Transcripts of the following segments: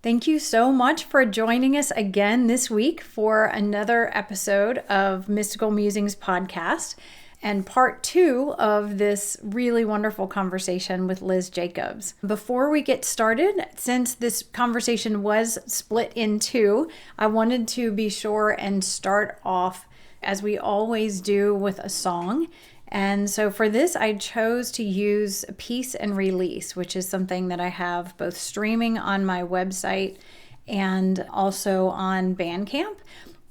Thank you so much for joining us again this week for another episode of Mystical Musings Podcast and part 2 of this really wonderful conversation with Liz Jacobs. Before we get started, since this conversation was split in two, I wanted to be sure and start off, as we always do, with a song. And so for this, I chose to use Peace and Release, which is something that I have both streaming on my website and also on Bandcamp,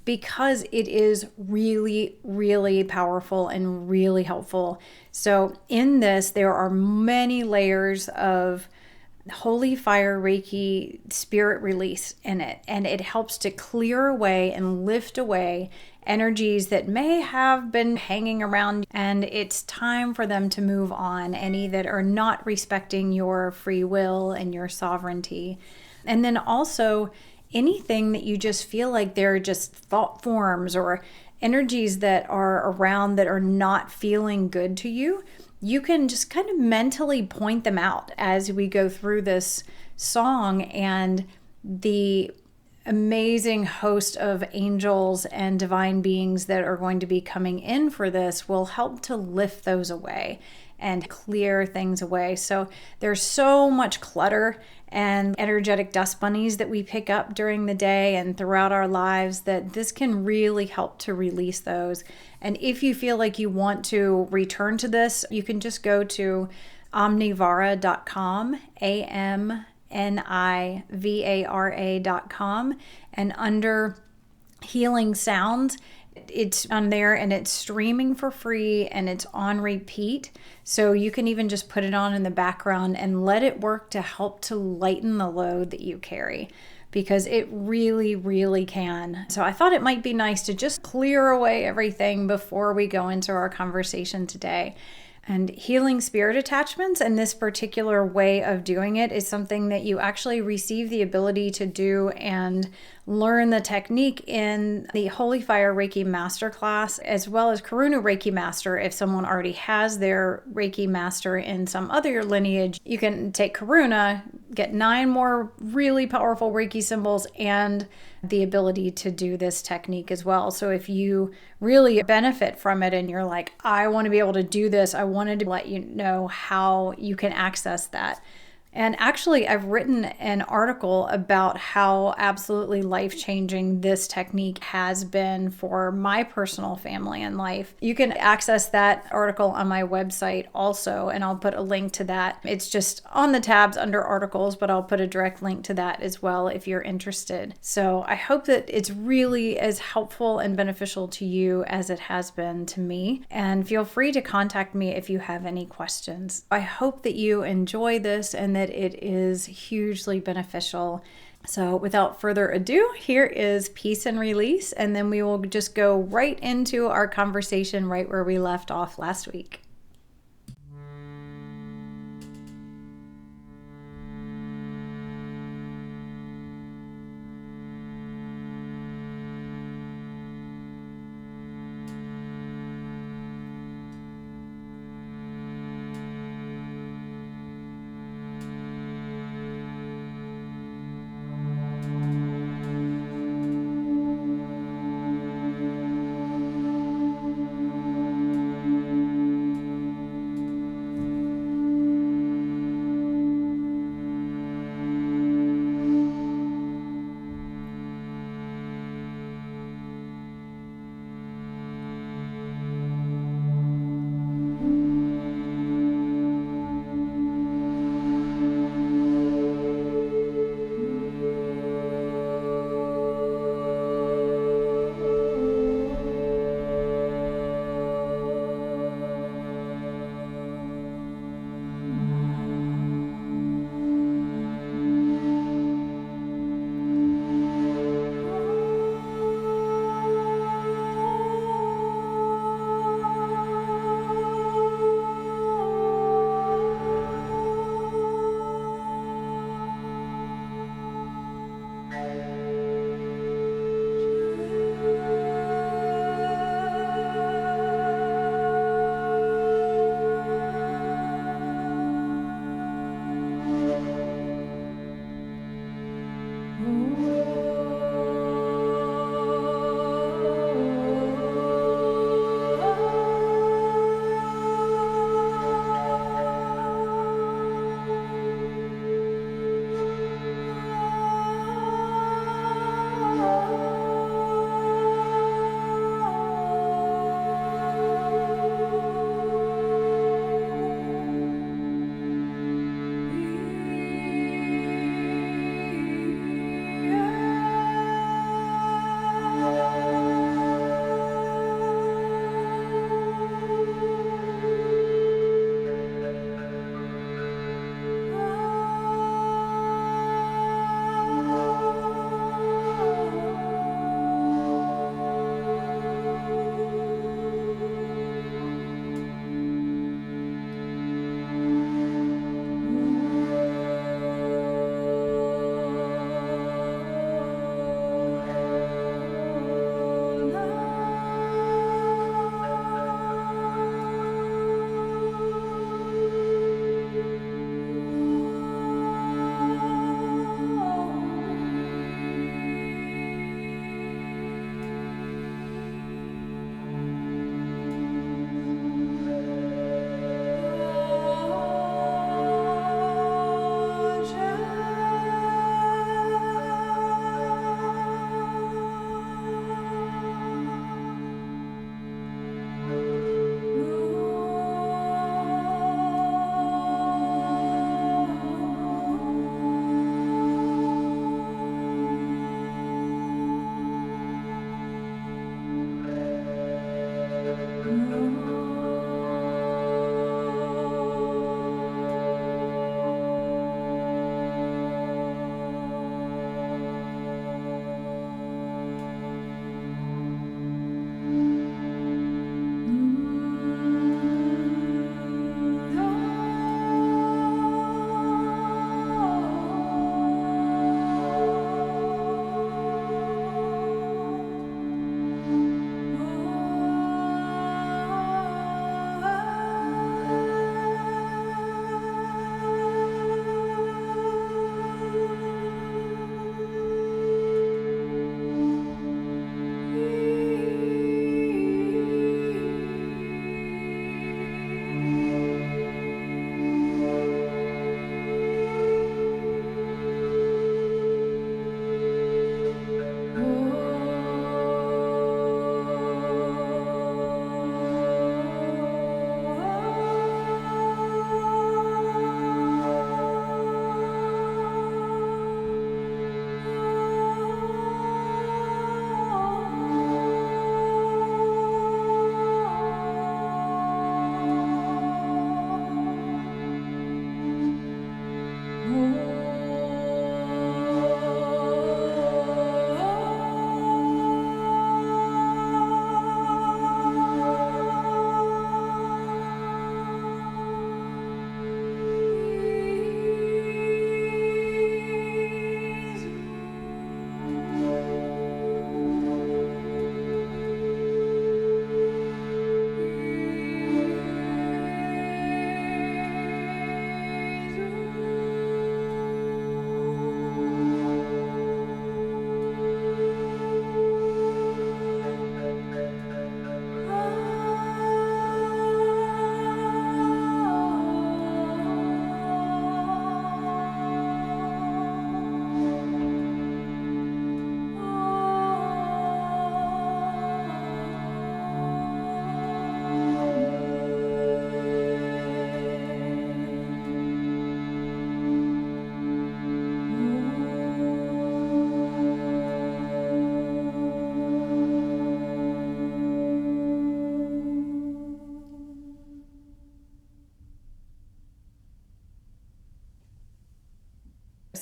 because it is really, really powerful and really helpful. So in this, there are many layers of Holy Fire Reiki spirit release in it, and it helps to clear away and lift away energies that may have been hanging around, and it's time for them to move on, any that are not respecting your free will and your sovereignty. And then also anything that you just feel like they're just thought forms or energies that are around that are not feeling good to you. You can just kind of mentally point them out as we go through this song, and the amazing host of angels and divine beings that are going to be coming in for this will help to lift those away and clear things away. So there's so much clutter and energetic dust bunnies that we pick up during the day and throughout our lives that this can really help to release those. And if you feel like you want to return to this, you can just go to omnivara.com, AMNIVARA.com, and under Healing Sounds, it's on there and it's streaming for free and it's on repeat. So you can even just put it on in the background and let it work to help to lighten the load that you carry, because it really, really can. So I thought it might be nice to just clear away everything before we go into our conversation today. And healing spirit attachments and this particular way of doing it is something that you actually receive the ability to do and learn the technique in the Holy Fire Reiki Masterclass, as well as Karuna Reiki Master. If someone already has their Reiki Master in some other lineage, you can take Karuna, get 9 more really powerful Reiki symbols, and the ability to do this technique as well. So if you really benefit from it and you're like, I want to be able to do this, I wanted to let you know how you can access that. And actually, I've written an article about how absolutely life-changing this technique has been for my personal family and life. You can access that article on my website also, and I'll put a link to that. It's just on the tabs under articles, but I'll put a direct link to that as well if you're interested. So I hope that it's really as helpful and beneficial to you as it has been to me. And feel free to contact me if you have any questions. I hope that you enjoy this and that it is hugely beneficial. So without further ado, here is Peace and Release, and then we will just go right into our conversation right where we left off last week.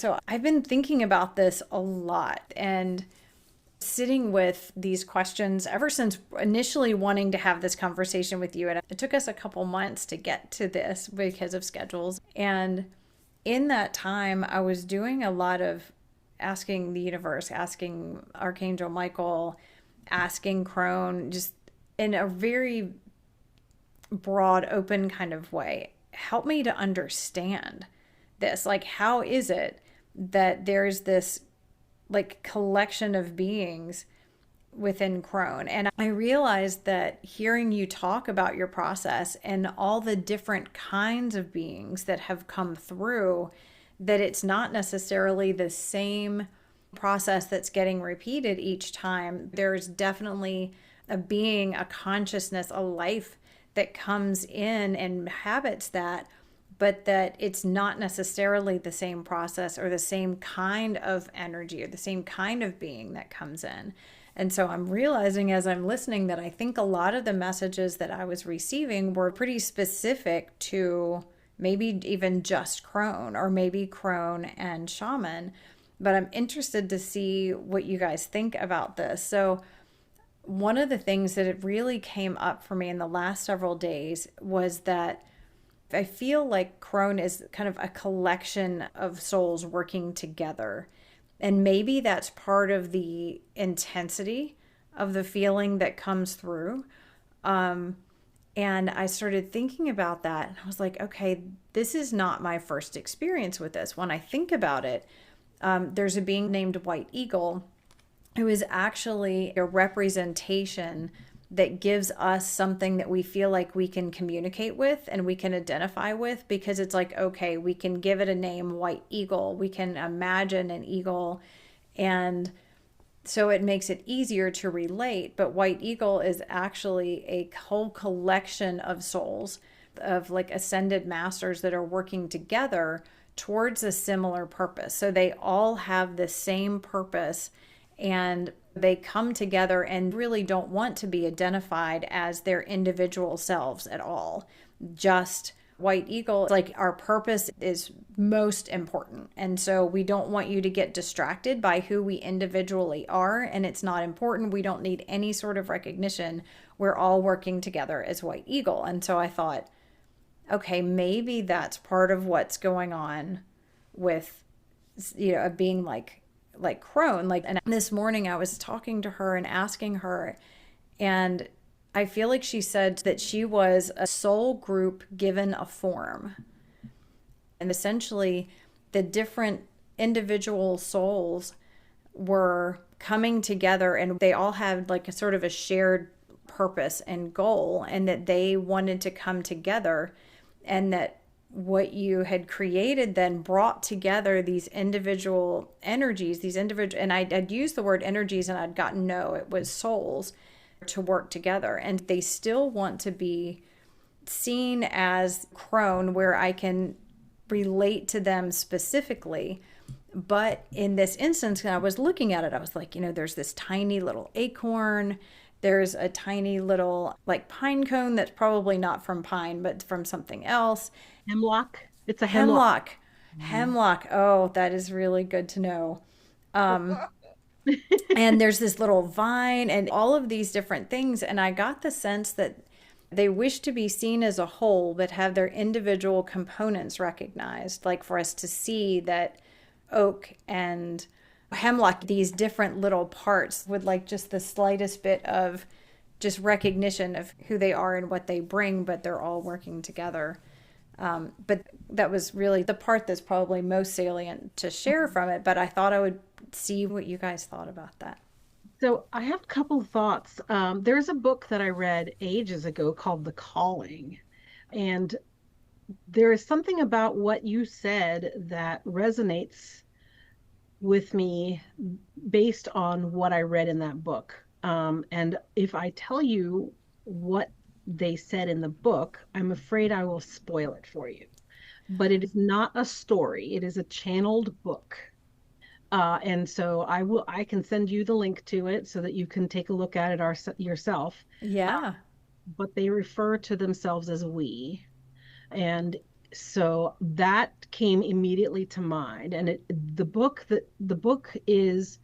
So I've been thinking about this a lot and sitting with these questions ever since initially wanting to have this conversation with you. And it took us a couple months to get to this because of schedules. And in that time, I was doing a lot of asking the universe, asking Archangel Michael, asking Crone, just in a very broad, open kind of way. Help me to understand this. Like, how is it that there's this like collection of beings within Crone? And I realized that hearing you talk about your process and all the different kinds of beings that have come through, that it's not necessarily the same process that's getting repeated each time. There's definitely a being, a consciousness, a life that comes in and inhabits that, but that it's not necessarily the same process or the same kind of energy or the same kind of being that comes in. And so I'm realizing as I'm listening that I think a lot of the messages that I was receiving were pretty specific to maybe even just Crone or maybe Crone and Shaman. But I'm interested to see what you guys think about this. So one of the things that it really came up for me in the last several days was that I feel like Crone is kind of a collection of souls working together. And maybe that's part of the intensity of the feeling that comes through. And I started thinking about that. And I was like, okay, this is not my first experience with this. When I think about it, there's a being named White Eagle who is actually a representation that gives us something that we feel like we can communicate with and we can identify with, because it's like, okay, we can give it a name, White Eagle. We can imagine an eagle. And so it makes it easier to relate. But White Eagle is actually a whole collection of souls, of like ascended masters that are working together towards a similar purpose. So they all have the same purpose, and they come together and really don't want to be identified as their individual selves at all. Just White Eagle, like, our purpose is most important. And so we don't want you to get distracted by who we individually are. And it's not important. We don't need any sort of recognition. We're all working together as White Eagle. And so I thought, okay, maybe that's part of what's going on with, being like Crone. And this morning I was talking to her and asking her, and I feel like she said that she was a soul group given a form. And essentially the different individual souls were coming together, and they all had like a sort of a shared purpose and goal, and that they wanted to come together, and that what you had created then brought together these individual energies, and I'd used the word energies and I'd gotten no, it was souls, to work together. And they still want to be seen as Crone, where I can relate to them specifically. But in this instance, when I was looking at it, I was like, there's this tiny little acorn. There's a tiny little like pine cone that's probably not from pine, but from something else. Hemlock. It's a hemlock. Hemlock. Oh, that is really good to know. And there's this little vine and all of these different things. And I got the sense that they wish to be seen as a whole, but have their individual components recognized. Like for us to see that oak and hemlock, these different little parts, would like just the slightest bit of just recognition of who they are and what they bring, but they're all working together. But that was really the part that's probably most salient to share from it. But I thought I would see what you guys thought about that. So I have a couple of thoughts. There's a book that I read ages ago called The Calling. And there is something about what you said that resonates with me based on what I read in that book. And if I tell you what they said in the book, I'm afraid I will spoil it for you. But it is not a story. It is a channeled book. And so I can send you the link to it so that you can take a look at it yourself. Yeah. But they refer to themselves as we. And so that came immediately to mind. And the book is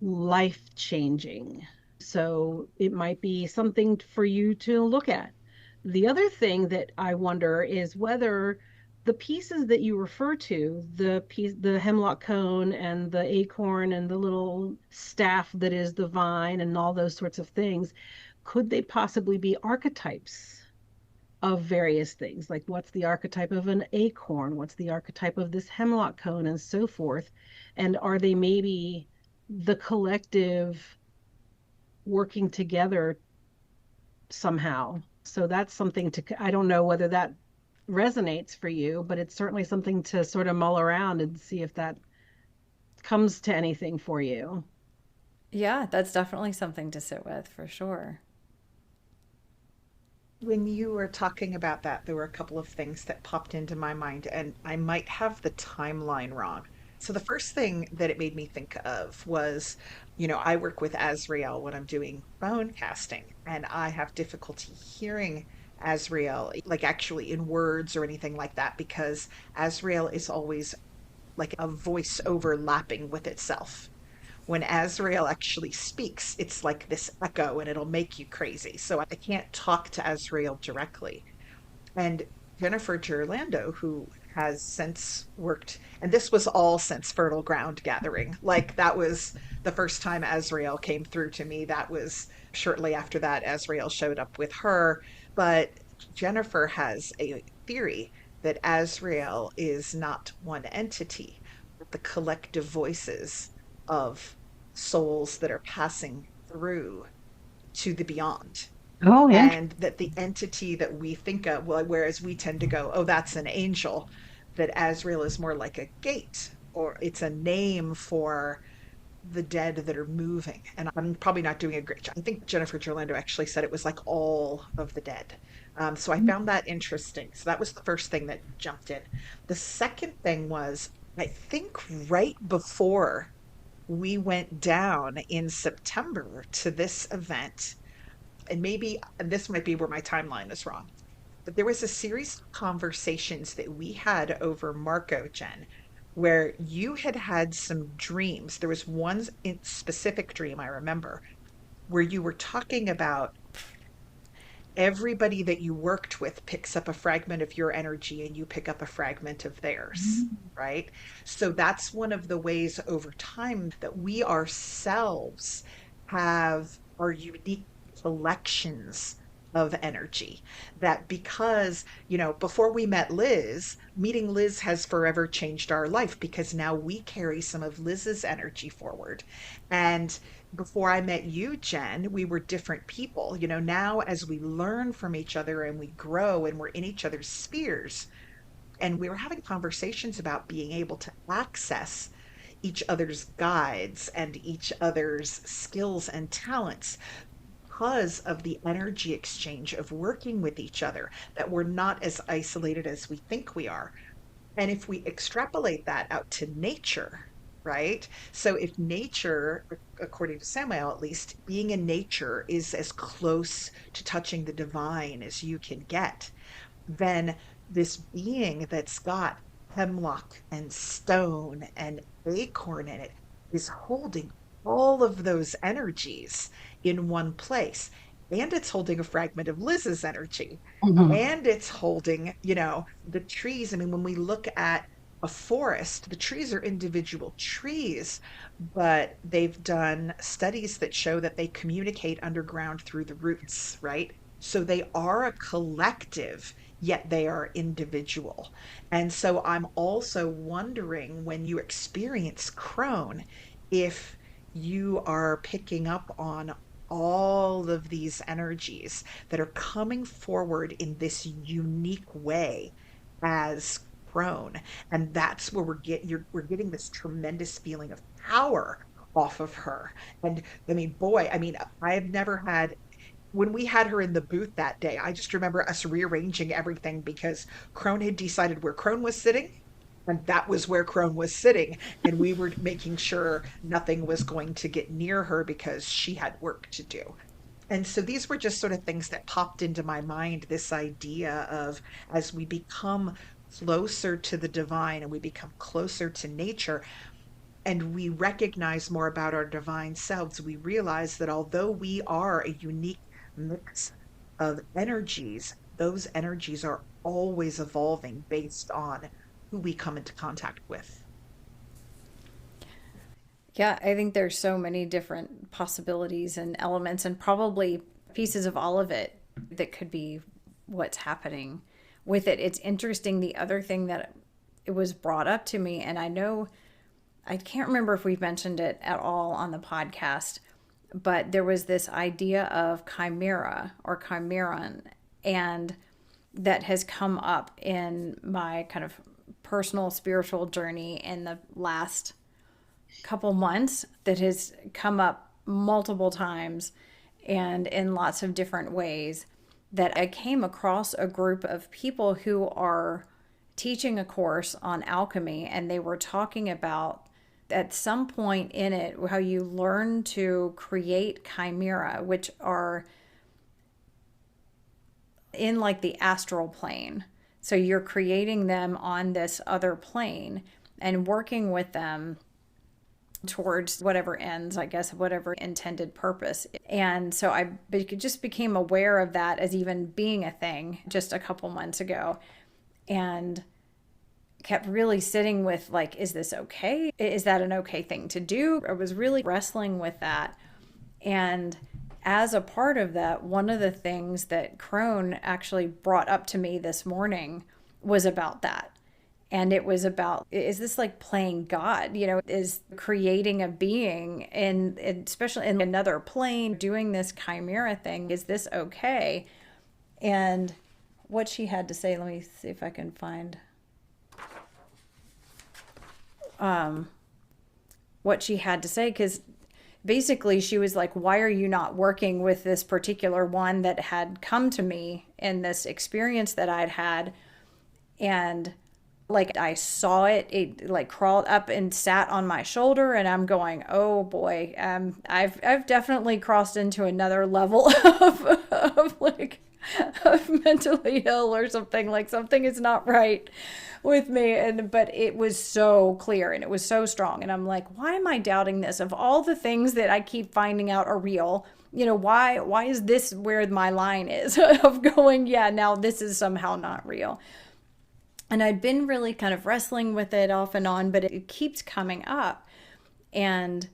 life changing. So it might be something for you to look at. The other thing that I wonder is whether the pieces that you refer to, the hemlock cone and the acorn and the little staff that is the vine and all those sorts of things, could they possibly be archetypes of various things? Like, what's the archetype of an acorn? What's the archetype of this hemlock cone and so forth? And are they maybe the collective working together somehow? So that's something I don't know whether that resonates for you, but it's certainly something to sort of mull around and see if that comes to anything for you. Yeah, that's definitely something to sit with for sure. When you were talking about that, there were a couple of things that popped into my mind, and I might have the timeline wrong. So, the first thing that it made me think of was, I work with Azrael when I'm doing bone casting, and I have difficulty hearing Azrael, like actually in words or anything like that, because Azrael is always like a voice overlapping with itself. When Azrael actually speaks, it's like this echo and it'll make you crazy. So I can't talk to Azrael directly. And Jennifer Gerlando, who has since worked, and this was all since Fertile Ground Gathering. Like that was the first time Azrael came through to me. That was shortly after that, Azrael showed up with her. But Jennifer has a theory that Azrael is not one entity, but the collective voices of souls that are passing through to the beyond. Oh, And that the entity that we think of, well, whereas we tend to go, oh, that's an angel, that Azrael is more like a gate, or it's a name for the dead that are moving. And I'm probably not doing a great job. I think Jennifer Gerlando actually said it was like all of the dead. So I found that interesting. So that was the first thing that jumped in. The second thing was, I think right before we went down in September to this event, and this might be where my timeline is wrong, but there was a series of conversations that we had over Marco, Jen, where you had had some dreams. There was one specific dream I remember where you were talking about everybody that you worked with picks up a fragment of your energy and you pick up a fragment of theirs, right? So that's one of the ways over time that we ourselves have our unique collections of energy. That because, before we met Liz, meeting Liz has forever changed our life because now we carry some of Liz's energy forward. And before I met you, Jen, we were different people. Now as we learn from each other and we grow and we're in each other's spheres, and we were having conversations about being able to access each other's guides and each other's skills and talents because of the energy exchange of working with each other, that we're not as isolated as we think we are. And if we extrapolate that out to nature, right? So if nature, according to Samael at least, being in nature is as close to touching the divine as you can get, then this being that's got hemlock and stone and acorn in it is holding all of those energies in one place. And it's holding a fragment of Liz's energy. Mhm. And it's holding, the trees. I mean, when we look at a forest, the trees are individual trees, but they've done studies that show that they communicate underground through the roots, right? So they are a collective, yet they are individual. And so I'm also wondering when you experience Crone, if you are picking up on all of these energies that are coming forward in this unique way as Crone. And that's where we're getting this tremendous feeling of power off of her. And I mean, boy, I've never had, when we had her in the booth that day, I just remember us rearranging everything because Crone had decided where Crone was sitting, and that was where Crone was sitting. And we were making sure nothing was going to get near her because she had work to do. And so these were just sort of things that popped into my mind, this idea of as we become closer to the divine and we become closer to nature and we recognize more about our divine selves, we realize that although we are a unique mix of energies, those energies are always evolving based on who we come into contact with. Yeah, I think there's so many different possibilities and elements and probably pieces of all of it that could be what's happening with it. It's interesting. The other thing that it was brought up to me, and I know, I can't remember if we've mentioned it at all on the podcast, but there was this idea of chimera or chimeron, and that has come up in my kind of personal spiritual journey in the last couple months, that has come up multiple times and in lots of different ways, that I came across a group of people who are teaching a course on alchemy, and they were talking about at some point in it how you learn to create chimera, which are in like the astral plane. So you're creating them on this other plane and working with them towards whatever ends, I guess, whatever intended purpose. And so I just became aware of that as even being a thing just a couple months ago, and kept really sitting with like, is this okay? Is that an okay thing to do? I was really wrestling with that. And as a part of that, one of the things that Crone actually brought up to me this morning was about that. And it was about, is this like playing God? You know, is creating a being, and especially in another plane, doing this chimera thing, is this okay? And what she had to say, let me see if I can find what she had to say, because basically she was like, why are you not working with this particular one that had come to me in this experience that I'd had? And like I saw it like crawled up and sat on my shoulder, and I'm going, oh boy, I've definitely crossed into another level of like of mentally ill or something. Like something is not right with me. But it was so clear and it was so strong, and I'm like, why am I doubting this? Of all the things that I keep finding out are real, you know, why is this where my line is of going, yeah, now this is somehow not real? And I'd been really kind of wrestling with it off and on, but it keeps coming up. And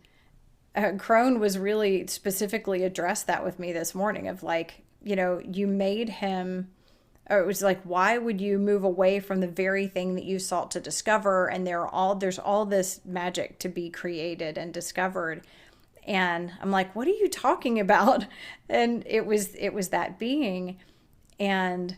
Crone was really specifically addressed that with me this morning of like, you know, you made him, or it was like, why would you move away from the very thing that you sought to discover? And there's all this magic to be created and discovered. And I'm like, what are you talking about? And it was that being. And,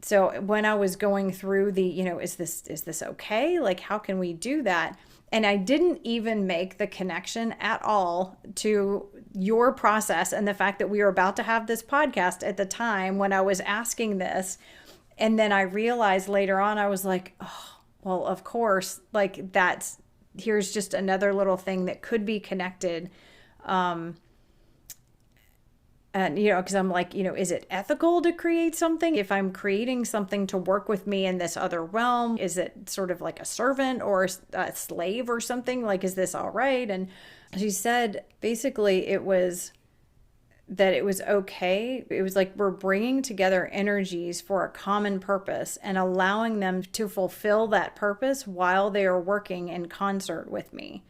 so when I was going through the, you know, is this okay? Like, how can we do that? And I didn't even make the connection at all to your process and the fact that we were about to have this podcast at the time when I was asking this. And then I realized later on, I was like, oh, well, of course, like here's just another little thing that could be connected. And, you know, because I'm like, you know, is it ethical to create something? If I'm creating something to work with me in this other realm, is it sort of like a servant or a slave or something? Like, is this all right? And she said, basically, it was that it was okay. It was like we're bringing together energies for a common purpose and allowing them to fulfill that purpose while they are working in concert with me.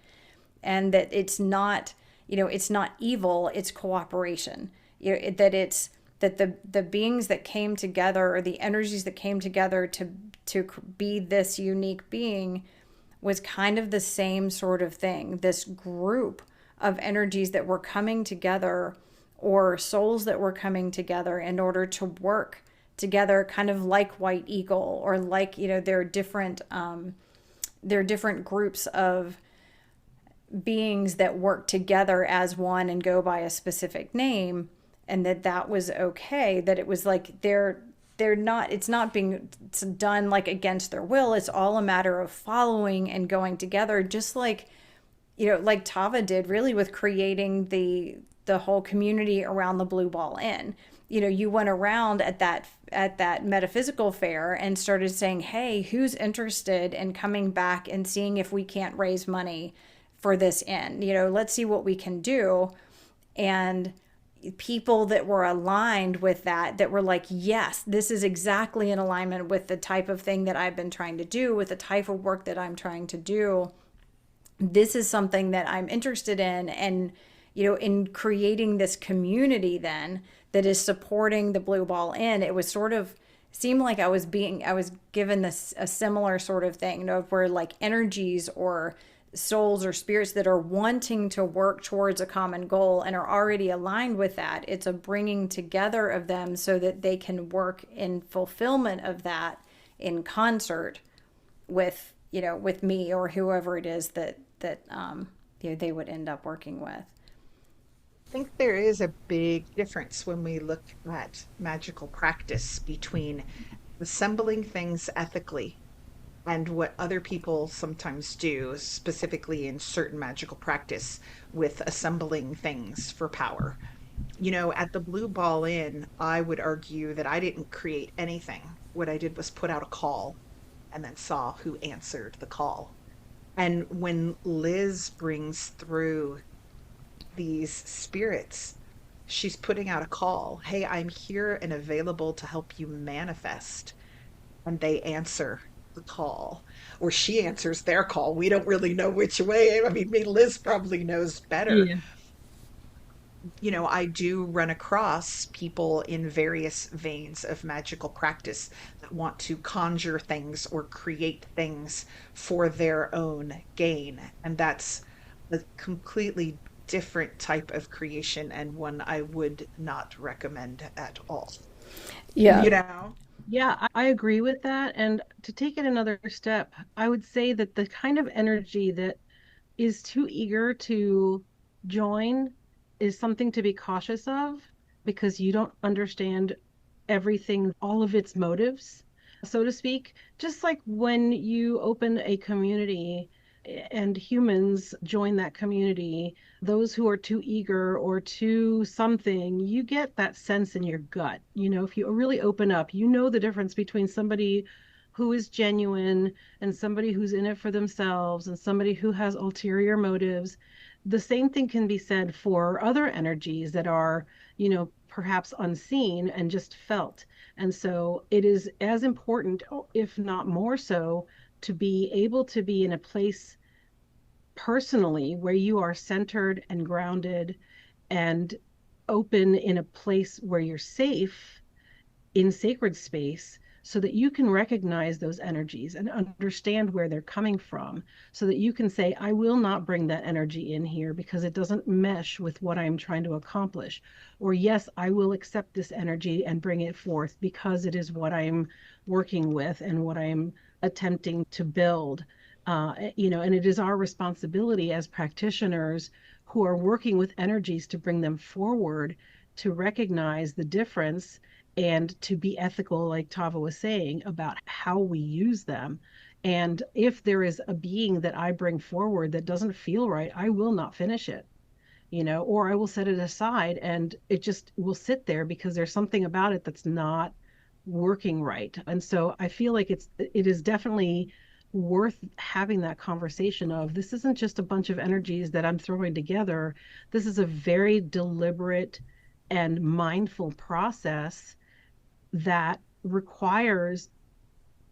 And that it's not, you know, it's not evil, it's cooperation. You know, that the beings that came together, or the energies that came together to be this unique being, was kind of the same sort of thing. This group of energies that were coming together, or souls that were coming together in order to work together, kind of like White Eagle, or like, you know, there are different groups of beings that work together as one and go by a specific name. And that was okay, that it was like they're not, it's not being done like against their will. It's all a matter of following and going together, just like, you know, like Tava did really with creating the whole community around the Blue Ball Inn. you went around at that metaphysical fair and started saying, hey, who's interested in coming back and seeing if we can't raise money for this inn? Let's see what we can do. And people that were aligned with that were like, yes, this is exactly in alignment with the type of thing that I've been trying to do, with the type of work that I'm trying to do. This is something that I'm interested in. And in creating this community then that is supporting the Blue Ball Inn, it was sort of seemed like I was given this a similar sort of thing, where like energies or souls or spirits that are wanting to work towards a common goal and are already aligned with that. It's a bringing together of them so that they can work in fulfillment of that in concert with me or whoever it is that they would end up working with. I think there is a big difference when we look at magical practice between assembling things ethically and what other people sometimes do, specifically in certain magical practice with assembling things for power. At the Blue Ball Inn, I would argue that I didn't create anything. What I did was put out a call and then saw who answered the call. And when Liz brings through these spirits, she's putting out a call. Hey, I'm here and available to help you manifest. And they answer the call, or she answers their call. We don't really know which way. I mean, Liz probably knows better. Yeah. I do run across people in various veins of magical practice that want to conjure things or create things for their own gain. And that's a completely different type of creation, and one I would not recommend at all. Yeah. Yeah, I agree with that. And to take it another step, I would say that the kind of energy that is too eager to join is something to be cautious of, because you don't understand everything, all of its motives, so to speak. Just like when you open a community and humans join that community, those who are too eager or too something, you get that sense in your gut. If you really open up, the difference between somebody who is genuine and somebody who's in it for themselves and somebody who has ulterior motives. The same thing can be said for other energies that are, perhaps unseen and just felt. And so it is as important, if not more so, to be able to be in a place personally where you are centered and grounded and open, in a place where you're safe, in sacred space, so that you can recognize those energies and understand where they're coming from, so that you can say, I will not bring that energy in here because it doesn't mesh with what I'm trying to accomplish. Or yes, I will accept this energy and bring it forth because it is what I'm working with and what I'm attempting to build. And it is our responsibility as practitioners who are working with energies to bring them forward, to recognize the difference and to be ethical, like Tava was saying, about how we use them. And if there is a being that I bring forward that doesn't feel right, I will not finish it, or I will set it aside, and it just will sit there because there's something about it that's not working right. And so I feel like it is definitely worth having that conversation of, this isn't just a bunch of energies that I'm throwing together. This is a very deliberate and mindful process that requires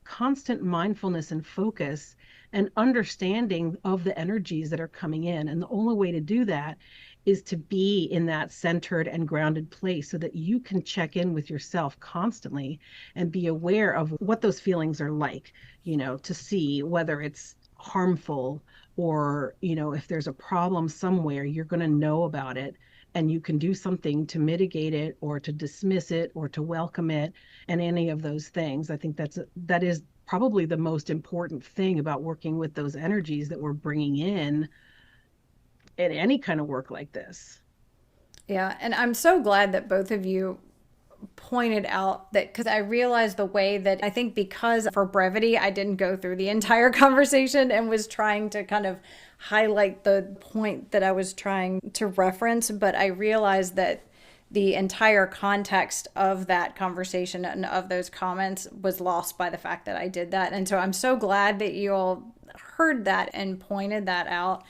constant mindfulness and focus and understanding of the energies that are coming in. And the only way to do that is to be in that centered and grounded place so that you can check in with yourself constantly and be aware of what those feelings are like, to see whether it's harmful or, if there's a problem somewhere, you're going to know about it and you can do something to mitigate it or to dismiss it or to welcome it, and any of those things. I think that is probably the most important thing about working with those energies that we're bringing in any kind of work like this. Yeah, and I'm so glad that both of you pointed out that, because I realized the way that, I think because for brevity, I didn't go through the entire conversation and was trying to kind of highlight the point that I was trying to reference, but I realized that the entire context of that conversation and of those comments was lost by the fact that I did that. And so I'm so glad that you all heard that and pointed that out,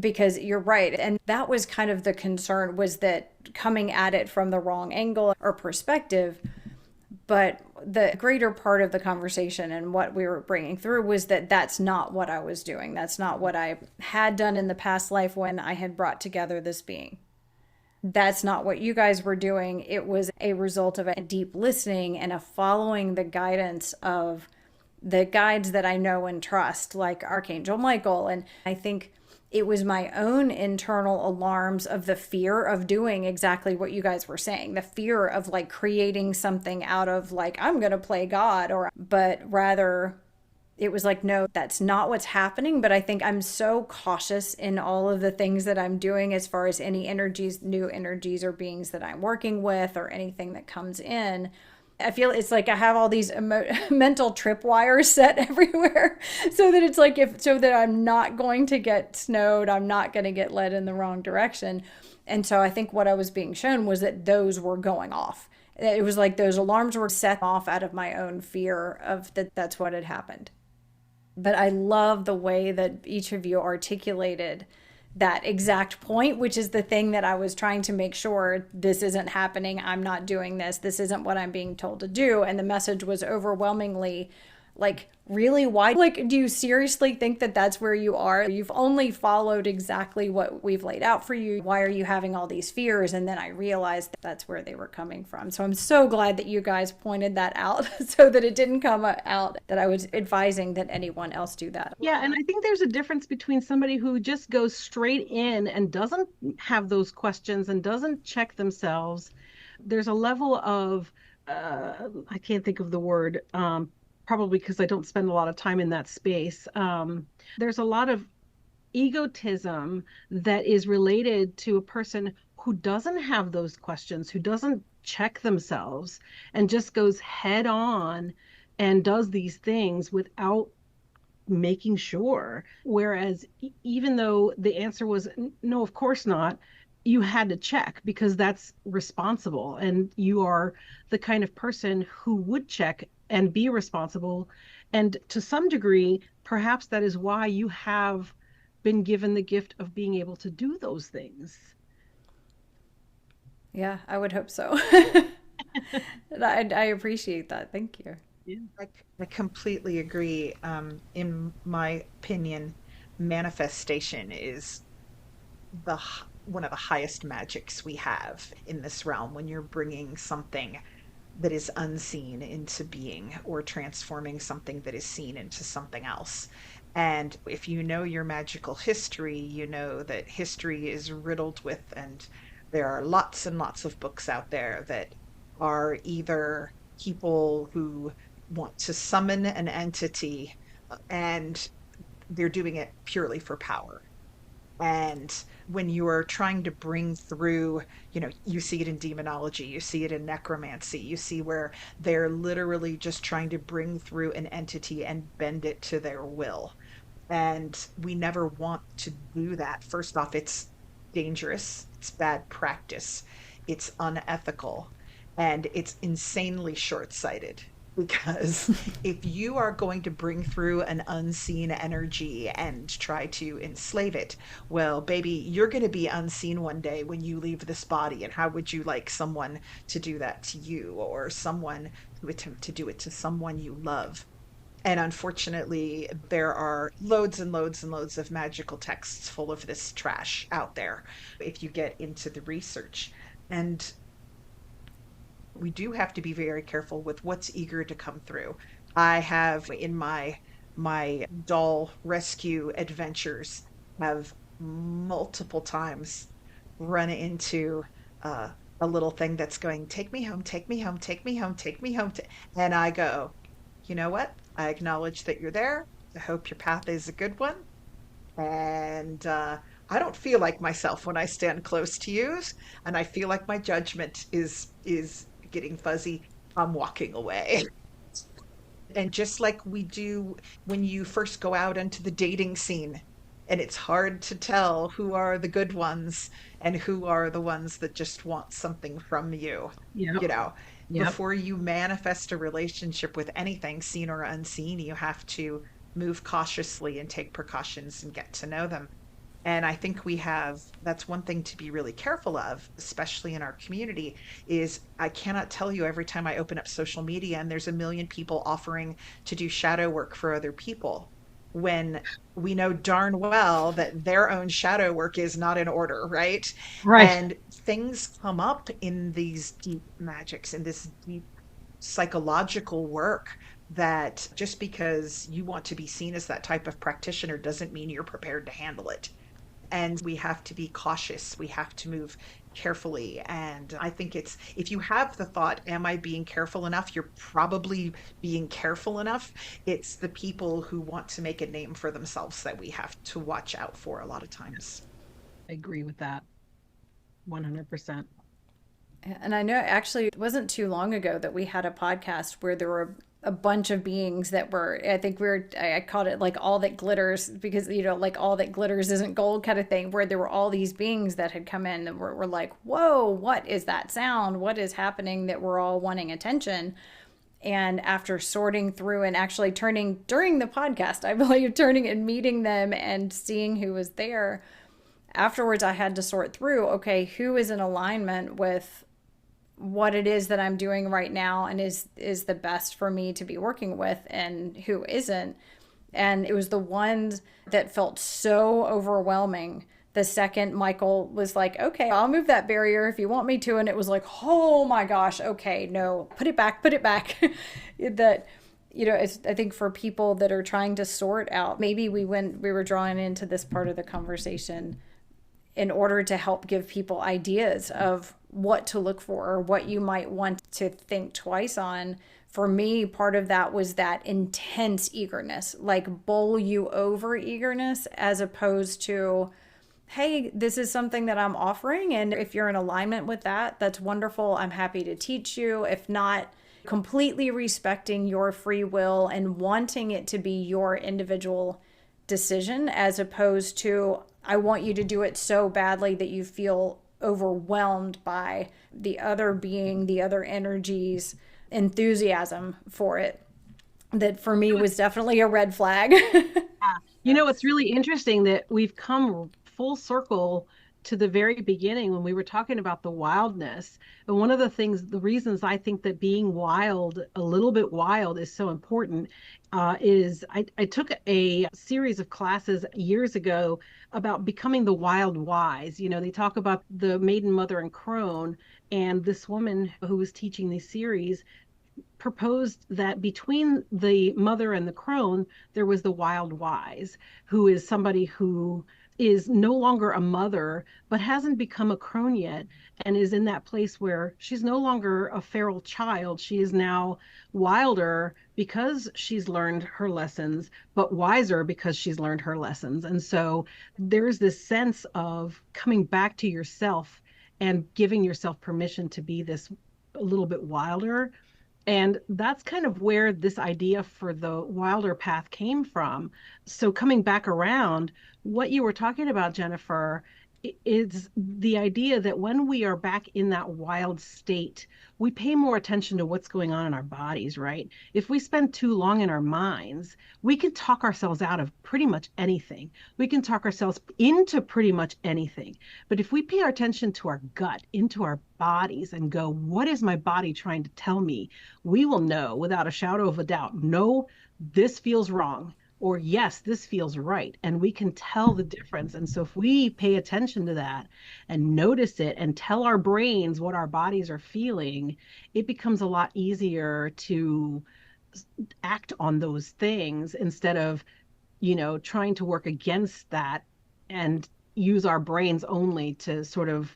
because you're right. And that was kind of the concern, was that coming at it from the wrong angle or perspective. But the greater part of the conversation and what we were bringing through was that that's not what I was doing. That's not what I had done in the past life when I had brought together this being. That's not what you guys were doing. It was a result of a deep listening and a following the guidance of the guides that I know and trust, like Archangel Michael. And I think it was my own internal alarms of the fear of doing exactly what you guys were saying, the fear of like creating something out of like, I'm going to play God, but rather it was like, no, that's not what's happening. But I think I'm so cautious in all of the things that I'm doing as far as any energies, new energies or beings that I'm working with or anything that comes in. I feel it's like I have all these mental tripwires set everywhere so that it's like so that I'm not going to get snowed, I'm not going to get led in the wrong direction. And so I think what I was being shown was that those were going off. It was like those alarms were set off out of my own fear of that's what had happened. But I love the way that each of you articulated that exact point, which is the thing that I was trying to make sure this isn't happening. I'm not doing this. This isn't what I'm being told to do. And the message was overwhelmingly like, really? Why? Like, do you seriously think that that's where you are? You've only followed exactly what we've laid out for you. Why are you having all these fears? And then I realized that that's where they were coming from. So I'm so glad that you guys pointed that out so that it didn't come out that I was advising that anyone else do that. Yeah, and I think there's a difference between somebody who just goes straight in and doesn't have those questions and doesn't check themselves. There's a level of, I can't think of the word, probably because I don't spend a lot of time in that space. There's a lot of egotism that is related to a person who doesn't have those questions, who doesn't check themselves and just goes head on and does these things without making sure. Whereas even though the answer was no, of course not, you had to check because that's responsible. And you are the kind of person who would check and be responsible. And to some degree, perhaps that is why you have been given the gift of being able to do those things. Yeah, I would hope so. I appreciate that. Thank you. Yeah. I completely agree. In my opinion, manifestation is one of the highest magics we have in this realm, when you're bringing something that is unseen into being or transforming something that is seen into something else. And if you know your magical history, you know that history is riddled with, and there are lots and lots of books out there that are either people who want to summon an entity and they're doing it purely for power. And when you are trying to bring through, you see it in demonology, you see it in necromancy, you see where they're literally just trying to bring through an entity and bend it to their will. And we never want to do that. First off, it's dangerous, it's bad practice, it's unethical, and it's insanely short-sighted. Because if you are going to bring through an unseen energy and try to enslave it, well, baby, you're going to be unseen one day when you leave this body. And how would you like someone to do that to you, or someone to attempt to do it to someone you love? And unfortunately, there are loads and loads and loads of magical texts full of this trash out there if you get into the research. And we do have to be very careful with what's eager to come through. I have in my doll rescue adventures have multiple times run into a little thing that's going, take me home, take me home, take me home, take me home. And I go, you know what? I acknowledge that you're there. I hope your path is a good one. And I don't feel like myself when I stand close to you, and I feel like my judgment is getting fuzzy. I'm walking away. And just like we do when you first go out into the dating scene, And it's hard to tell who are the good ones and who are the ones that just want something from you. Yep. You know, Yep. before you manifest a relationship with anything, seen or unseen, you have to move cautiously and take precautions and get to know them. And I think that's one thing to be really careful of, especially in our community, is I cannot tell you every time I open up social media and there's a million people offering to do shadow work for other people when we know darn well that their own shadow work is not in order, right? Right. And things come up in these deep magics, in this deep psychological work, that just because you want to be seen as that type of practitioner doesn't mean you're prepared to handle it. And we have to be cautious. We have to move carefully. And I think it's, if you have the thought, am I being careful enough? You're probably being careful enough. It's the people who want to make a name for themselves that we have to watch out for a lot of times. I agree with that 100%. And I know actually it wasn't too long ago that we had a podcast where there were a bunch of beings that were, I think I called it like all that glitters, because, like all that glitters isn't gold kind of thing, where there were all these beings that had come in and were like, whoa, what is that sound? What is happening, that we're all wanting attention? And after sorting through and actually turning during the podcast, I believe, turning and meeting them and seeing who was there, afterwards I had to sort through, okay, who is in alignment with what it is that I'm doing right now and is the best for me to be working with, and who isn't. And it was the ones that felt so overwhelming. The second Michael was like, okay, I'll move that barrier if you want me to. And it was like, oh my gosh, okay, no, put it back. That, I think for people that are trying to sort out, maybe we were drawing into this part of the conversation in order to help give people ideas of what to look for or what you might want to think twice on. For me, part of that was that intense eagerness, like bowl you over eagerness, as opposed to, hey, this is something that I'm offering, and if you're in alignment with that, that's wonderful. I'm happy to teach you. If not, completely respecting your free will and wanting it to be your individual decision, as opposed to, I want you to do it so badly that you feel overwhelmed by the other being, the other energies, enthusiasm for it. That for me was definitely a red flag. It's really interesting that we've come full circle to the very beginning when we were talking about the wildness. And one of the reasons I think that being wild, a little bit wild, is so important is I took a series of classes years ago about becoming the wild wise. They talk about the maiden mother and crone, and this woman who was teaching these series proposed that between the mother and the crone, there was the wild wise, who is somebody who is no longer a mother, but hasn't become a crone yet, and is in that place where she's no longer a feral child. She is now wilder because she's learned her lessons, but wiser because she's learned her lessons. And so there's this sense of coming back to yourself and giving yourself permission to be this a little bit wilder. And that's kind of where this idea for the wilder path came from. So coming back around, what you were talking about, Jennifer, is the idea that when we are back in that wild state, we pay more attention to what's going on in our bodies, right? If we spend too long in our minds, we can talk ourselves out of pretty much anything. We can talk ourselves into pretty much anything. But if we pay our attention to our gut, into our bodies, and go, what is my body trying to tell me? We will know without a shadow of a doubt, no, this feels wrong. Or yes, this feels right. And we can tell the difference. And so if we pay attention to that and notice it and tell our brains what our bodies are feeling, it becomes a lot easier to act on those things instead of, trying to work against that and use our brains only to sort of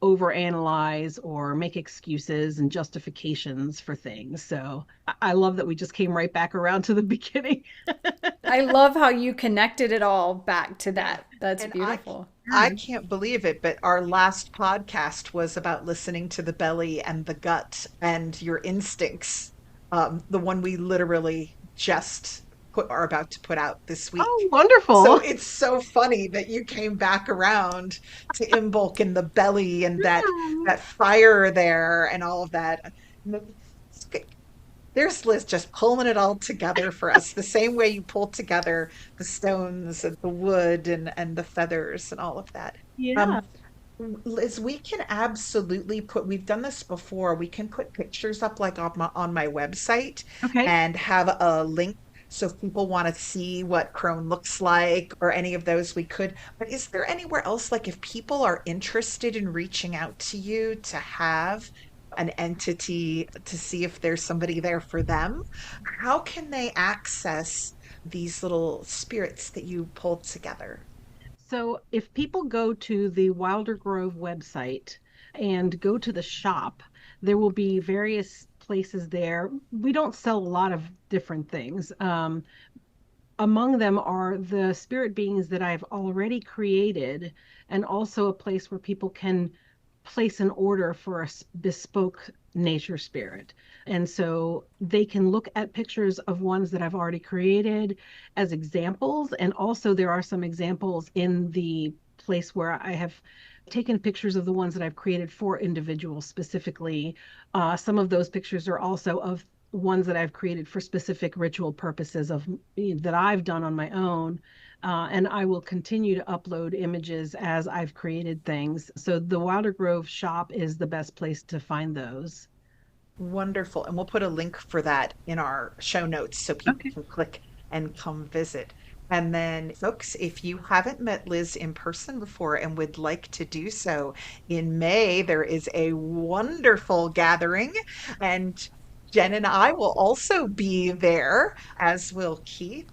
overanalyze or make excuses and justifications for things. So I love that we just came right back around to the beginning. I love how you connected it all back to that. That's And beautiful. I can't believe it, but our last podcast was about listening to the belly and the gut and your instincts. The one we literally just are about to put out this Oh, week. So wonderful. it's so funny that you came back around to Imbolc and the belly and that fire there and all of that. There's Liz just pulling it all together for us, the same way you pull together the stones and the wood and the feathers and all of that. Yeah. Um, Liz, we can absolutely put, we've done this before. We can put pictures up like on my website Okay. and have a link. So if people want to see what Crone looks like or any of those, we could. But is there anywhere else, like if people are interested in reaching out to you to have an entity to see if there's somebody there for them, how can they access these little spirits that you pulled together? So if people go to the Wilder Grove website and go to the shop, there will be various places there. We don't sell a lot of different things. Among them are the spirit beings that I've already created, and also a place where people can place an order for a bespoke nature spirit. And so they can look at pictures of ones that I've already created as examples. And also, there are some examples in the place where I have taken pictures of the ones that I've created for individuals specifically. Some of those pictures are also of ones that I've created for specific ritual purposes of that I've done on my own. And I will continue to upload images as I've created things. So the Wilder Grove shop is the best place to find those. Wonderful. And we'll put a link for that in our show notes so people Okay. can click and come visit. And then, folks, if you haven't met Liz in person before and would like to do so, in May, there is a wonderful gathering, and Jen and I will also be there, as will Keith.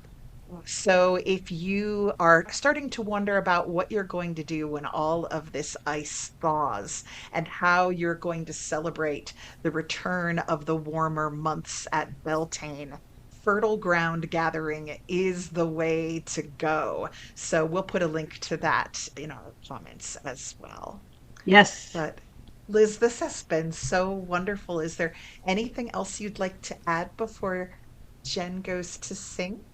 So, if you are starting to wonder about what you're going to do when all of this ice thaws and how you're going to celebrate the return of the warmer months at Beltane, Fertile Ground Gathering is the way to go. So, we'll put a link to that in our comments as well. Yes. But Liz, this has been so wonderful. Is there anything else you'd like to add before Jen goes to sing?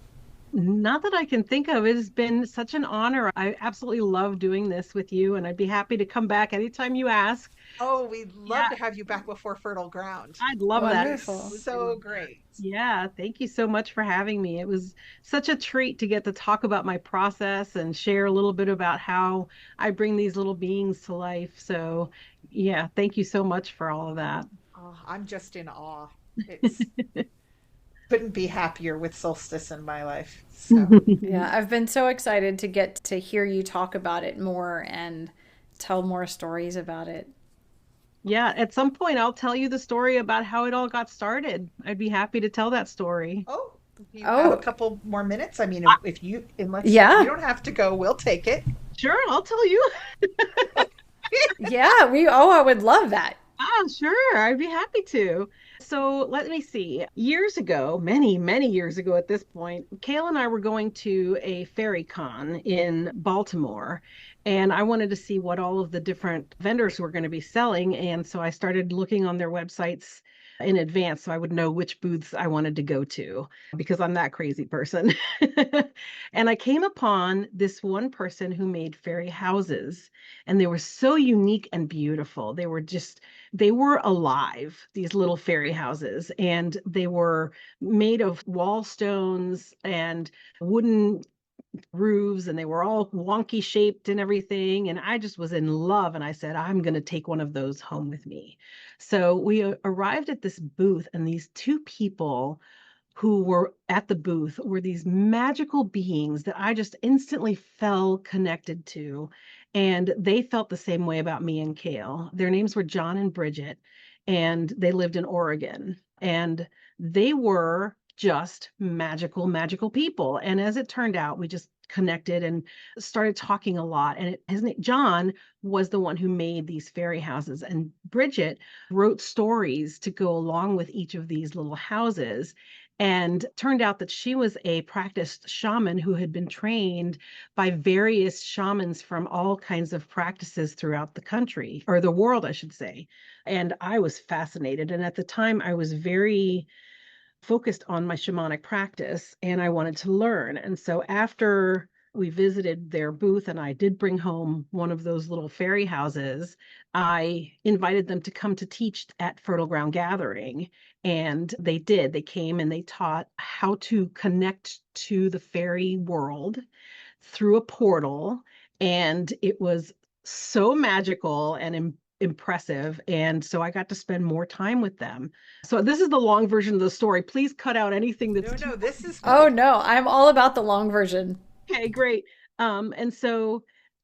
Not that I can think of. It has been such an honor. I absolutely love doing this with you, and I'd be happy to come back anytime you ask. Oh, we'd love Yeah, to have you back before Fertile Ground. I'd love Would that. be Wonderful. so great. Yeah, thank you so much for having me. It was such a treat to get to talk about my process and share a little bit about how I bring these little beings to life. So, yeah, thank you so much for all of that. Oh, I'm just in awe. It's couldn't be happier with solstice in my life. So, Yeah, I've been so excited to get to hear you talk about it more and tell more stories about it. Yeah, at some point I'll tell you the story about how it all got started. I'd be happy to tell that story. oh, do you have a Oh, couple more minutes? I mean, Uh, if you, unless you yeah. don't have to go, we'll take it. Sure, I'll tell you. Yeah, I would love that. Oh, sure. I'd be happy to. So let me see. Years ago, many, many years ago at this point, Kayla and I were going to a fairy con in Baltimore, and I wanted to see what all of the different vendors were going to be selling. And so I started looking on their websites in advance so I would know which booths I wanted to go to because I'm that crazy person. And I came upon this one person who made fairy houses, and they were so unique and beautiful. They were alive, these little fairy houses, and they were made of wall stones and wooden roofs, and they were all wonky shaped and everything. And I just was in love. And I said, I'm going to take one of those home with me. So we arrived at this booth, and these two people who were at the booth were these magical beings that I just instantly fell connected to. And they felt the same way about me and Kale. Their names were John and Bridget, and they lived in Oregon. And they were just magical, magical people. And as it turned out, we just connected and started talking a lot. And his name, John, was the one who made these fairy houses. And Bridget wrote stories to go along with each of these little houses. And turned out that she was a practiced shaman who had been trained by various shamans from all kinds of practices throughout the country, or the world, I should say. And I was fascinated. And at the time, I was very focused on my shamanic practice and I wanted to learn. And so after we visited their booth and I did bring home one of those little fairy houses, I invited them to come to teach at Fertile Ground Gathering. And they did. They came and they taught how to connect to the fairy world through a portal. And it was so magical and impressive. And so I got to spend more time with them. So this is the long version of the story. Please cut out anything that's No, this is Oh good. no, I'm all about the long version. okay, great. And so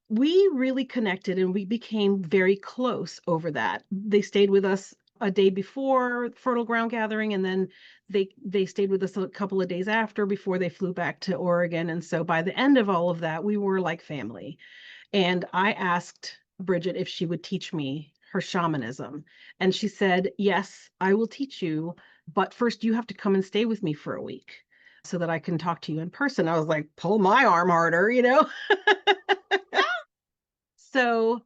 we really connected and we became very close over that. They stayed with us a day before Fertile Ground Gathering, and then they stayed with us a couple of days after before they flew back to Oregon. And so by the end of all of that, we were like family. And I asked Bridget if she would teach me her shamanism. And she said, yes, I will teach you, but first you have to come and stay with me for a week so that I can talk to you in person. I was like, pull my arm harder, you know? So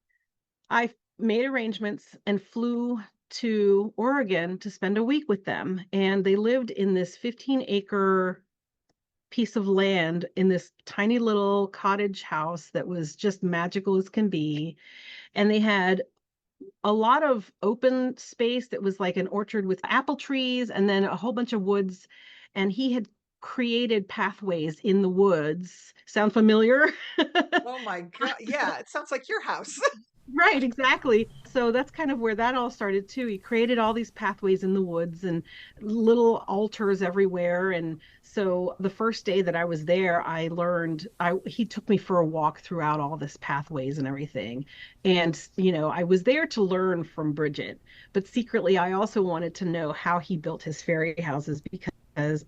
I made arrangements and flew to Oregon to spend a week with them. And they lived in this 15-acre piece of land in this tiny little cottage house that was just magical as can be. And they had a lot of open space that was like an orchard with apple trees and then a whole bunch of woods. And he had created pathways in the woods. Sound familiar? Oh my God. Yeah, it sounds like your house. Right, exactly. So that's kind of where that all started too. He created all these pathways in the woods and little altars everywhere. And so the first day that I was there, I learned he took me for a walk throughout all this pathways and everything. And, you know, I was there to learn from Bridget, but secretly I also wanted to know how he built his fairy houses because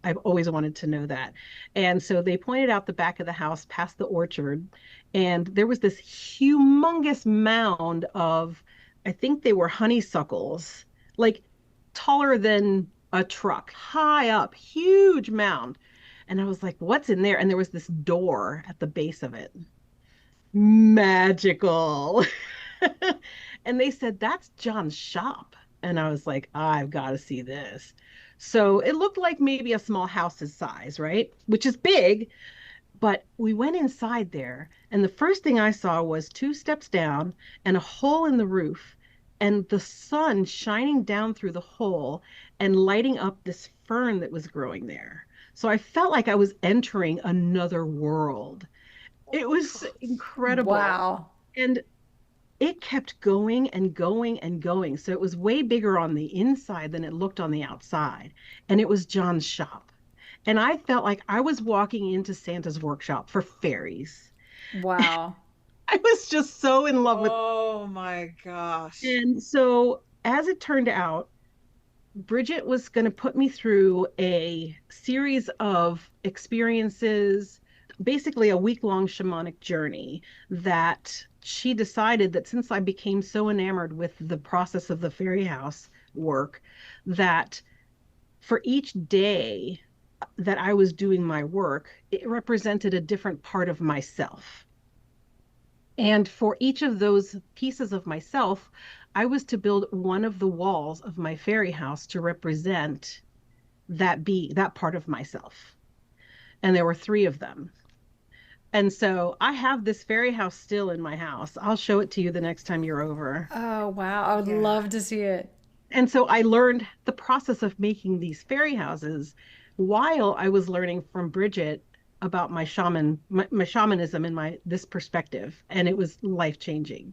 I've always wanted to know that. And so they pointed out the back of the house past the orchard, and there was this humongous mound of, I think they were honeysuckles, like taller than a truck, high up, huge mound. And I was like, what's in there? And there was this door at the base of it. Magical. And they said, that's John's shop. And I was like, I've got to see this. So it looked like maybe a small house's size, right? Which is big, but we went inside there, and the first thing I saw was 2 steps down and a hole in the roof, and the sun shining down through the hole and lighting up this fern that was growing there. So I felt like I was entering another world. It was incredible. Wow. And it kept going and going and going. So it was way bigger on the inside than it looked on the outside. And it was John's shop. And I felt like I was walking into Santa's workshop for fairies. Wow. I was just so in love with Oh my gosh. it. And so, as it turned out, Bridget was going to put me through a series of experiences, basically a week-long shamanic journey that she decided that since I became so enamored with the process of the fairy house work, that for each day that I was doing my work, it represented a different part of myself. And for each of those pieces of myself, I was to build one of the walls of my fairy house to represent that part of myself. And there were 3 of them. And so I have this fairy house still in my house. I'll show it to you the next time you're over. Oh, wow. I would Yeah. love to see it. And so I learned the process of making these fairy houses while I was learning from Bridget about my shamanism and this perspective. And it was life-changing.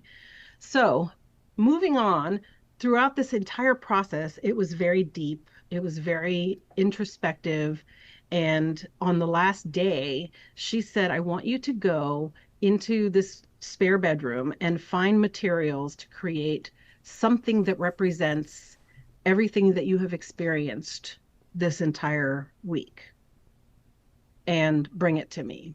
So moving on, throughout this entire process, it was very deep. It was very introspective. And on the last day, she said, I want you to go into this spare bedroom and find materials to create something that represents everything that you have experienced this entire week and bring it to me.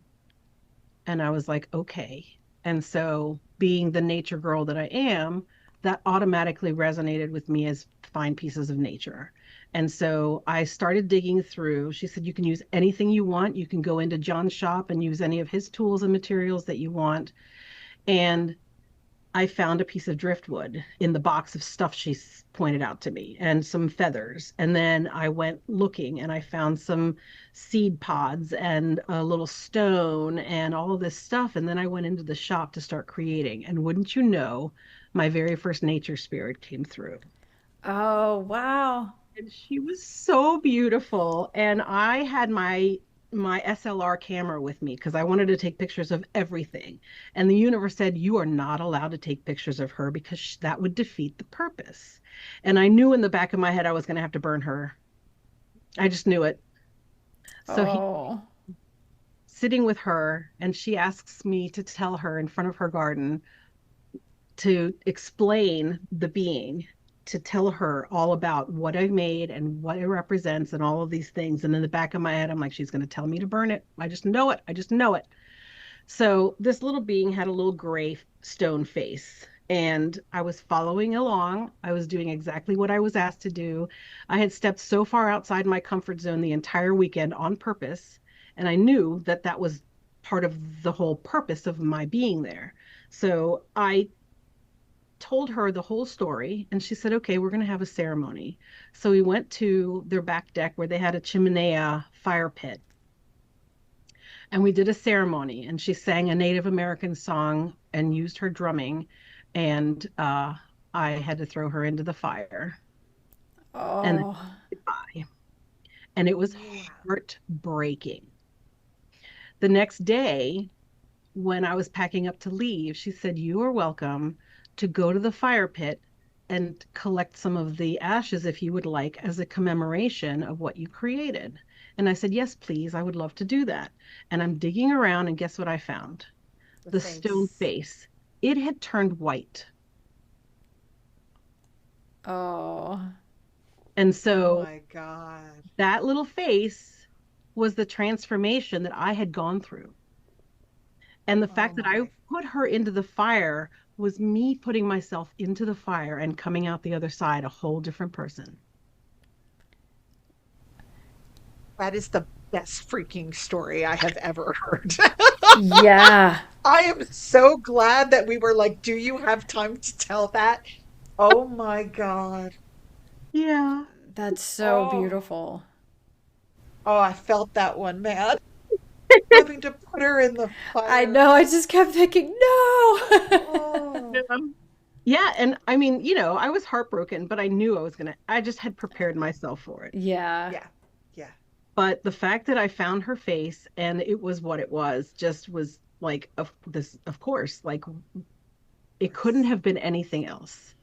And I was like, okay. And so, being the nature girl that I am, that automatically resonated with me as fine pieces of nature. And so I started digging through. She said, you can use anything you want. You can go into John's shop and use any of his tools and materials that you want. And I found a piece of driftwood in the box of stuff she pointed out to me and some feathers. And then I went looking and I found some seed pods and a little stone and all of this stuff. And then I went into the shop to start creating. And wouldn't you know, my very first nature spirit came through. Oh, wow. And she was so beautiful. And I had my SLR camera with me because I wanted to take pictures of everything. And the universe said, you are not allowed to take pictures of her because that would defeat the purpose. And I knew in the back of my head I was going to have to burn her. I just knew it. So Oh. sitting with her, and she asks me to tell her in front of her garden to explain the being, to tell her all about what I made and what it represents and all of these things. And in the back of my head, I'm like, she's going to tell me to burn it. I just know it. I just know it. So this little being had a little gray stone face. And I was following along. I was doing exactly what I was asked to do. I had stepped so far outside my comfort zone the entire weekend on purpose. And I knew that that was part of the whole purpose of my being there. So I told her the whole story and she said, okay, we're going to have a ceremony. So we went to their back deck where they had a chimenea fire pit and we did a ceremony and she sang a Native American song and used her drumming and I had to throw her into the fire and Oh. goodbye. And it was heartbreaking. The next day when I was packing up to leave, she said, you are welcome to go to the fire pit and collect some of the ashes if you would like as a commemoration of what you created. And I said, yes, please. I would love to do that. And I'm digging around and guess what I found? The stone face. It had turned white. Oh. And so Oh my God. that little face was the transformation that I had gone through. And the fact that I put her into the fire was me putting myself into the fire and coming out the other side a whole different person. That is the best freaking story I have ever heard. Yeah. I am so glad that we were like, do you have time to tell that? Oh my God. Yeah. That's so Oh. beautiful. Oh, I felt that one, man. Having to put her in the fire. I know. I just kept thinking, no. Oh. Yeah. And I mean, I was heartbroken, but I knew I just had prepared myself for it. Yeah. Yeah. Yeah. But the fact that I found her face and it was what it was, just was like, of course, like it couldn't have been anything else.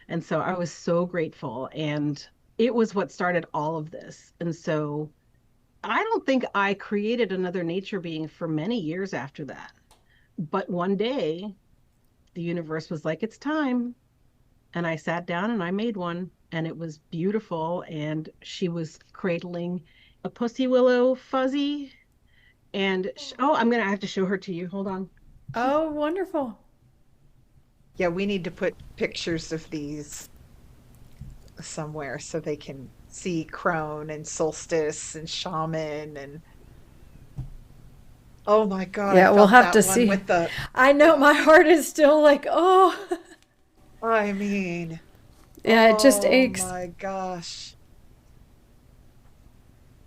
And so I was so grateful. And it was what started all of this. And so I don't think I created another nature being for many years after that. But one day, the universe was like, it's time. And I sat down and I made one. And it was beautiful. And she was cradling a pussy willow fuzzy. And, I'm going to have to show her to you. Hold on. Oh, wonderful. Yeah, we need to put pictures of these somewhere so they can see Crone and Solstice and Shaman and oh my God, Yeah, I we'll felt have that to one see. with the I know my heart is still like, oh. I mean, Yeah, it just oh aches. my gosh.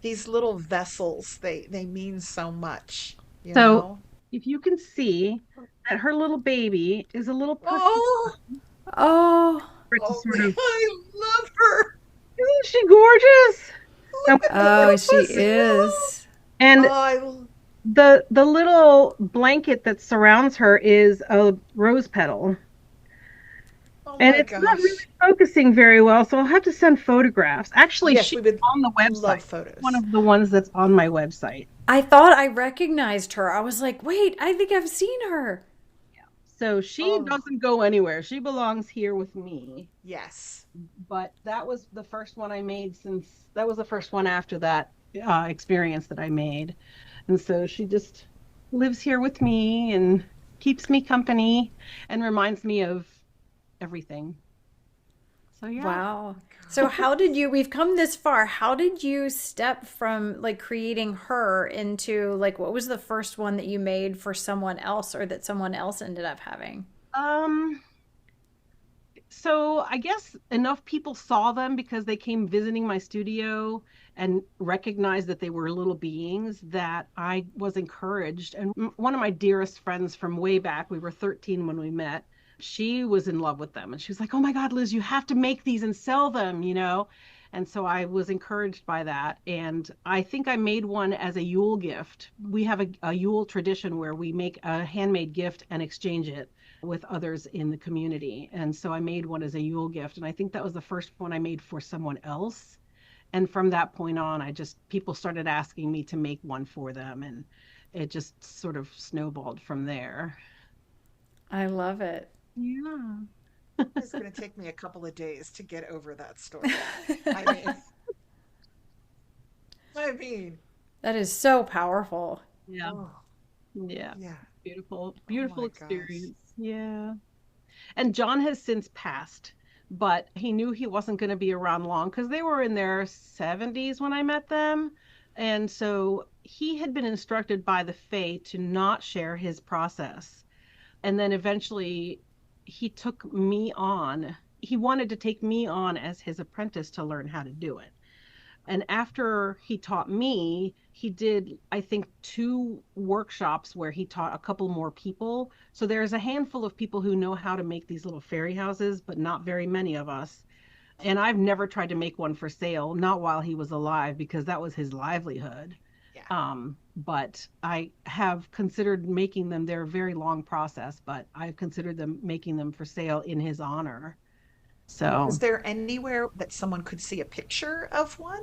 These little vessels, they mean so much, you So know? if you can see that her little baby is a little pussy. Oh, Oh. oh, I love her. Isn't she gorgeous? Look at the Oh, little she pussy. is. And Oh, I the little blanket that surrounds her is a rose petal. oh And my it's not gosh. really focusing very well, so I'll have to send photographs. Actually, Yes, she's we would on the love website. photos. One of the ones that's on my website. I thought I recognized her. I was like, wait, I think I've seen her. So she Oh. doesn't go anywhere. She belongs here with me. Yes. But that was the first one I made that was the first one after that experience that I made. And so she just lives here with me and keeps me company and reminds me of everything. So yeah. Wow. So we've come this far. How did you step from like creating her into like, what was the first one that you made for someone else or that someone else ended up having? So I guess enough people saw them because they came visiting my studio and recognized that they were little beings that I was encouraged. And one of my dearest friends from way back, we were 13 when we met, she was in love with them. And she was like, "Oh my God, Liz, you have to make these and sell them, you know?" And so I was encouraged by that. And I think I made one as a Yule gift. We have a Yule tradition where we make a handmade gift and exchange it with others in the community. And so I made one as a Yule gift. And I think that was the first one I made for someone else. And from that point on, people started asking me to make one for them. And it just sort of snowballed from there. I love it. Yeah. It's going to take me a couple of days to get over that story. I mean, That is so powerful. Yeah. oh, Yeah. yeah. Beautiful, Oh beautiful my gosh. experience. Yeah. And John has since passed, but he knew he wasn't going to be around long because they were in their 70s when I met them. And so he had been instructed by the Fae to not share his process. And then eventually he took me on. He wanted to take me on as his apprentice to learn how to do it. And after he taught me, he did, I think, 2 workshops where he taught a couple more people. So there's a handful of people who know how to make these little fairy houses, but not very many of us. And I've never tried to make one for sale, not while he was alive, because that was his livelihood. Yeah. But I have considered making them. They're a very long process, but I've considered them making them for sale in his honor. So, Is there anywhere that someone could see a picture of one?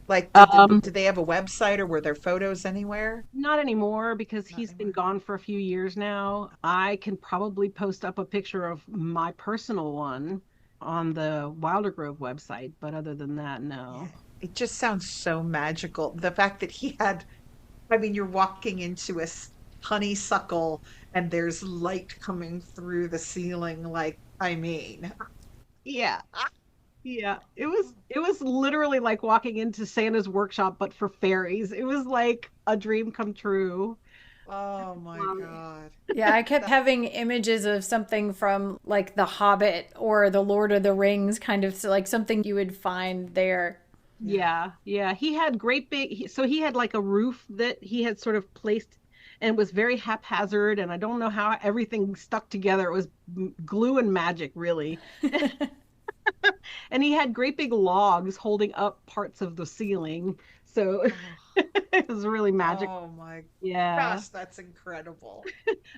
Like, um, did they have a website or were there photos anywhere? not anymore because Not he's been anymore. gone for a few years now. I can probably post up a picture of my personal one on the Wilder Grove website, but other than that, Yeah. no. It just sounds so magical. The fact that he had, I mean, you're walking into a honeysuckle and there's light coming through the ceiling. Like, I mean, Yeah. Yeah. It was literally like walking into Santa's workshop, but for fairies. It was like a dream come true. oh my Um, God. Yeah, I kept That, having images of something from like The Hobbit or The Lord of the Rings, kind of like something you would find there. yeah. Yeah, yeah. He had great big, so he had like a roof that he had sort of placed and was very haphazard. And I don't know how everything stuck together. It was glue and magic, really. And he had great big logs holding up parts of the ceiling. So Oh, it was really magical. oh my Yeah. gosh, that's incredible.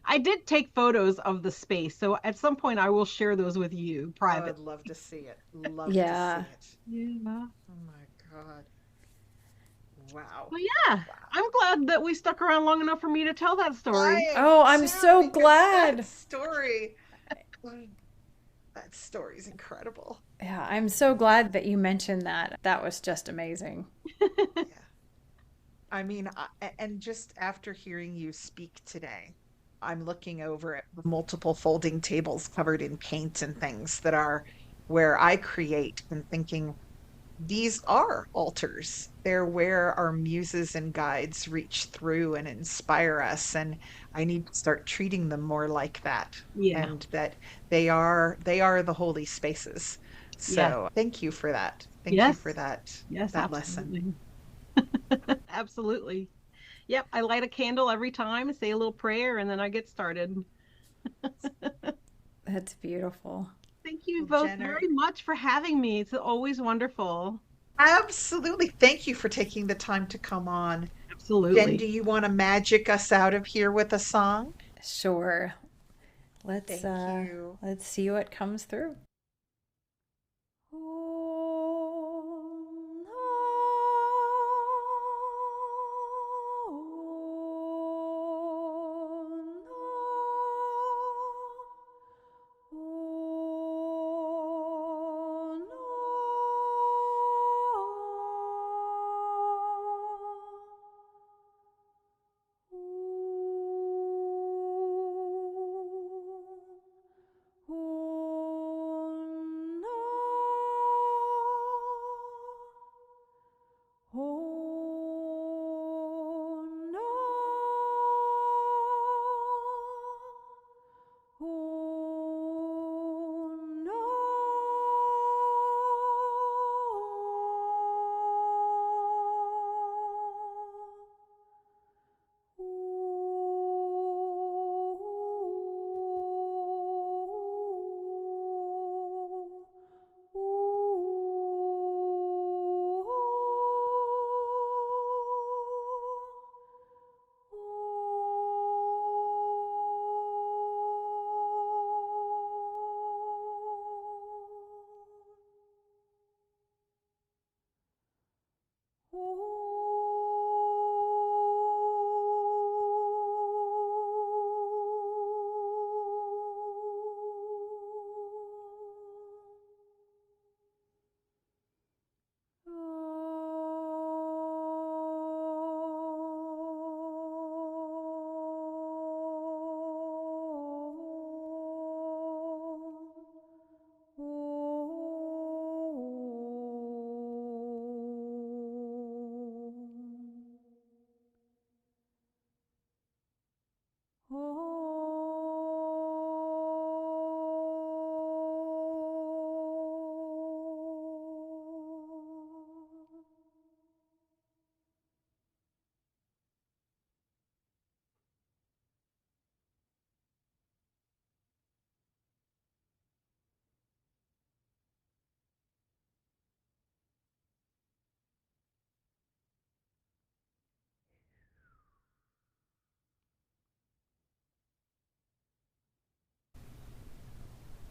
I did take photos of the space. So at some point I will share those with you I private. would love to see it. Love to see Yeah. it. Yeah. Oh my God. Wow. Well, yeah. Wow. I'm glad that we stuck around long enough for me to tell that I story. am Oh, I'm too, so because glad. that story is incredible. Yeah, I'm so glad that you mentioned that. That was just amazing. Yeah. I mean, and just after hearing you speak today, I'm looking over at the multiple folding tables covered in paint and things that are where I create and thinking, these are altars. They're where our muses and guides reach through and inspire us. And I need to start treating them more like that. Yeah. And that they are the holy spaces. Yes. So thank you for that. Thank you Yes. for that Yes, that lesson. absolutely. Absolutely. Yep. I light a candle every time, say a little prayer, and then I get started. That's beautiful. Thank you Well, both Jenner, very much for having me. It's always wonderful. absolutely. Thank you for taking the time to come on. Jen, Absolutely. do you want to magic us out of here with a song? Sure. Let's Thank you. let's see what comes through.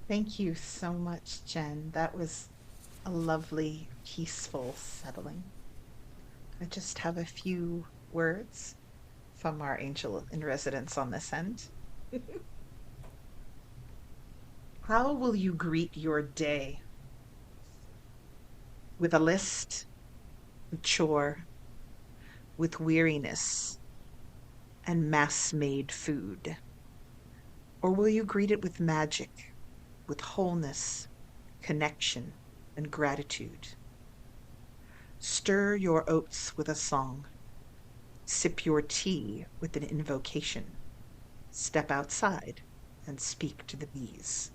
Thank you so much, Jen. That was a lovely, peaceful settling. I just have a few words from our angel in residence on this end. How will you greet your day? With a list, a chore, with weariness and mass-made food? Or will you greet it with magic, with wholeness, connection, and gratitude? Stir your oats with a song. Sip your tea with an invocation. Step outside and speak to the bees.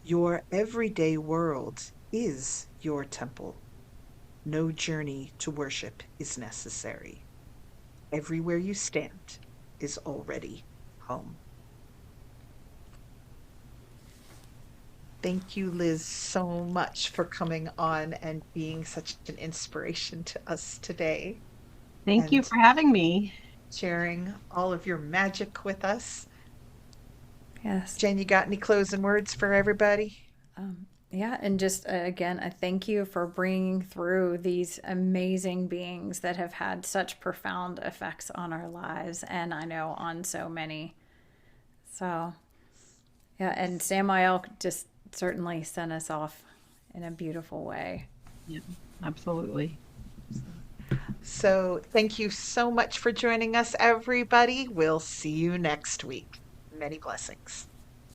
Your everyday world is your temple. No journey to worship is necessary. Everywhere you stand is already home. Thank you, Liz, so much for coming on and being such an inspiration to us today Thank you and for having me. sharing all of your magic with us. Yes. Jen, you got any closing words for everybody? Yeah, and just again, I thank you for bringing through these amazing beings that have had such profound effects on our lives, and I know on so many. So, yeah, and Samael just certainly sent us off in a beautiful way. Yeah, absolutely. So thank you so much for joining us, everybody. We'll see you next week. Many blessings.